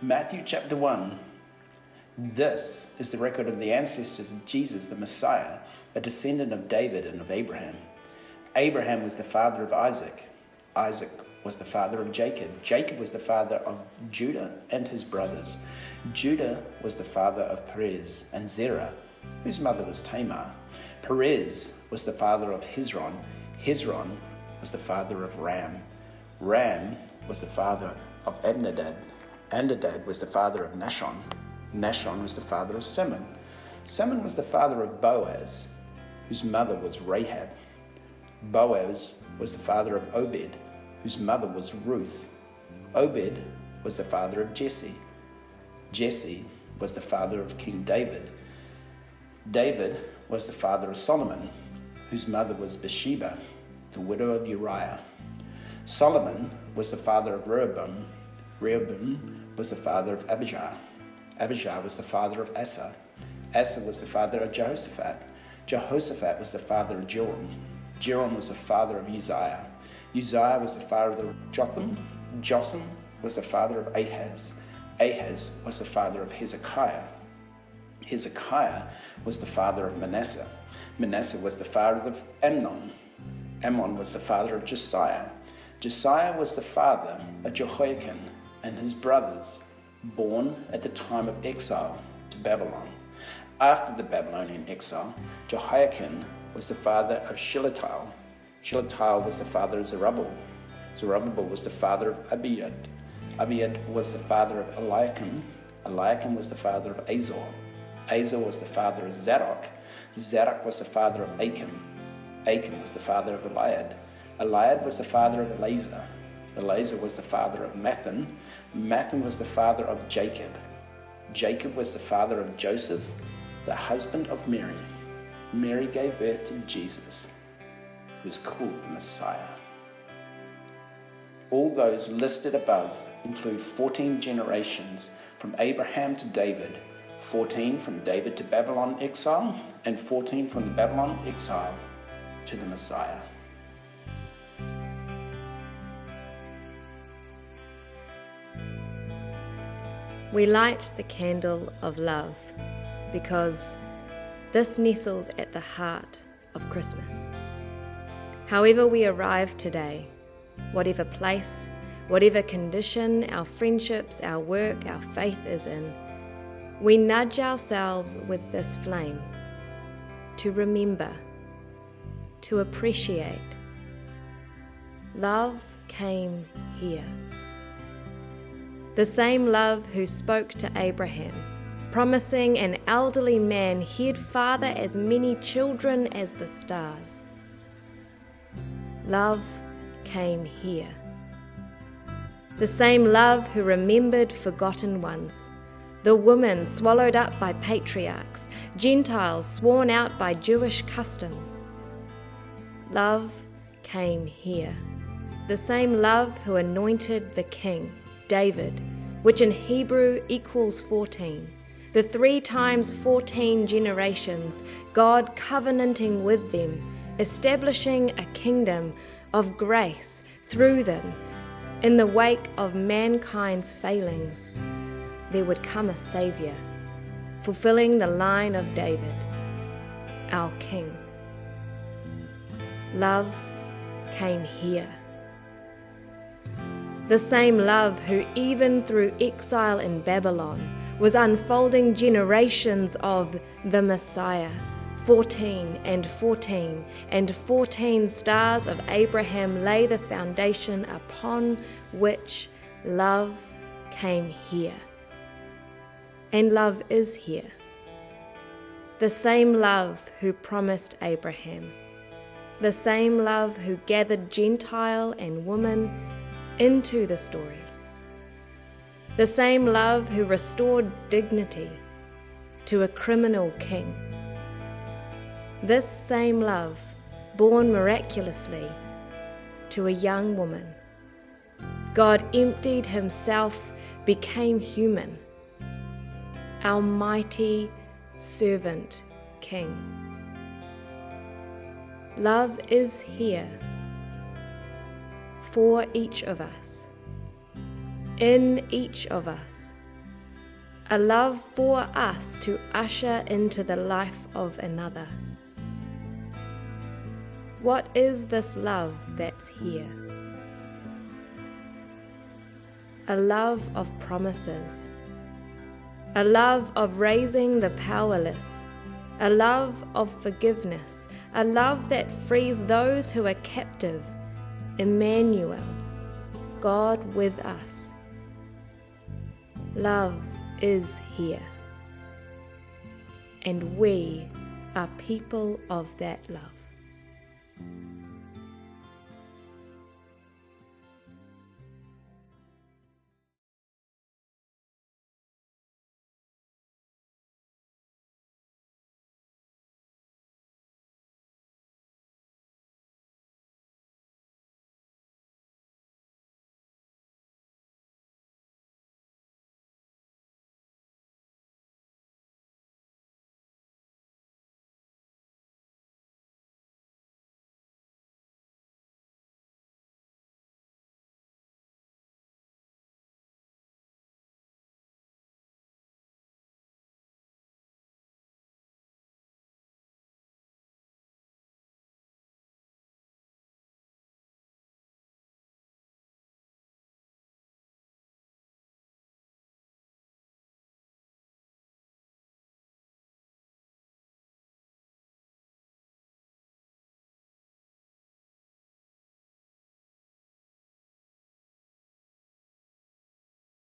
Matthew chapter 1. This is the record of the ancestors of Jesus, the Messiah, a descendant of David and of Abraham. Abraham was the father of Isaac. Isaac was the father of Jacob. Jacob was the father of Judah and his brothers. Judah was the father of Perez and Zerah, whose mother was Tamar. Perez was the father of Hezron. Hezron was the father of Ram. Ram was the father of Amminadab. Amminadab was the father of Nahshon. Nahshon was the father of Salmon. Salmon was the father of Boaz, whose mother was Rahab. Boaz was the father of Obed, whose mother was Ruth. Obed was the father of Jesse. Jesse was the father of King David. David was the father of Solomon, whose mother was Bathsheba, the widow of Uriah. Solomon was the father of Rehoboam. Rehoboam was the father of Abijah. Abijah was the father of Asa. Asa was the father of Jehoshaphat. Jehoshaphat was the father of Joram. Joram was the father of Uzziah. Uzziah was the father of Jotham. Jotham was the father of Ahaz. Ahaz was the father of Hezekiah. Hezekiah was the father of Manasseh. Manasseh was the father of Amnon. Ammon was the father of Josiah. Josiah was the father of Jehoiakim and his brothers, born at the time of exile to Babylon. After the Babylonian exile, Jehoiakim was the father of Shealtiel. Shealtiel was the father of Zerubbabel. Zerubbabel was the father of Abiud. Abiud was the father of Eliakim. Eliakim was the father of Azor. Azor was the father of Zadok. Zadok was the father of Achim. Achim was the father of Eliad. Eliad was the father of Eleazar. Eleazar was the father of Mathan. Mathan was the father of Jacob. Jacob was the father of Joseph, the husband of Mary. Mary gave birth to Jesus, who is called the Messiah. All those listed above include 14 generations from Abraham to David, 14 from David to Babylon exile, and 14 from the Babylon exile to the Messiah. We light the candle of love because this nestles at the heart of Christmas. However we arrive today, whatever place, whatever condition our friendships, our work, our faith is in, we nudge ourselves with this flame to remember, to appreciate. Love came here. The same love who spoke to Abraham, promising an elderly man he'd father as many children as the stars. Love came here. The same love who remembered forgotten ones, the women swallowed up by patriarchs, Gentiles sworn out by Jewish customs. Love came here. The same love who anointed the king, David, which in Hebrew equals 14, the 3 times 14 generations, God covenanting with them, establishing a kingdom of grace through them. In the wake of mankind's failings, there would come a Saviour, fulfilling the line of David, our King. Love came here. The same love who, even through exile in Babylon, was unfolding generations of the Messiah, 14 and 14, and 14 stars of Abraham lay the foundation upon which love came here. And love is here. The same love who promised Abraham, the same love who gathered Gentile and woman into the story. The same love who restored dignity to a criminal king. This same love, born miraculously to a young woman. God emptied himself, became human, our mighty servant king. Love is here for each of us, in each of us, a love for us to usher into the life of another. What is this love that's here? A love of promises, a love of raising the powerless, a love of forgiveness, a love that frees those who are captive. Emmanuel, God with us. Love is here, and we are people of that love.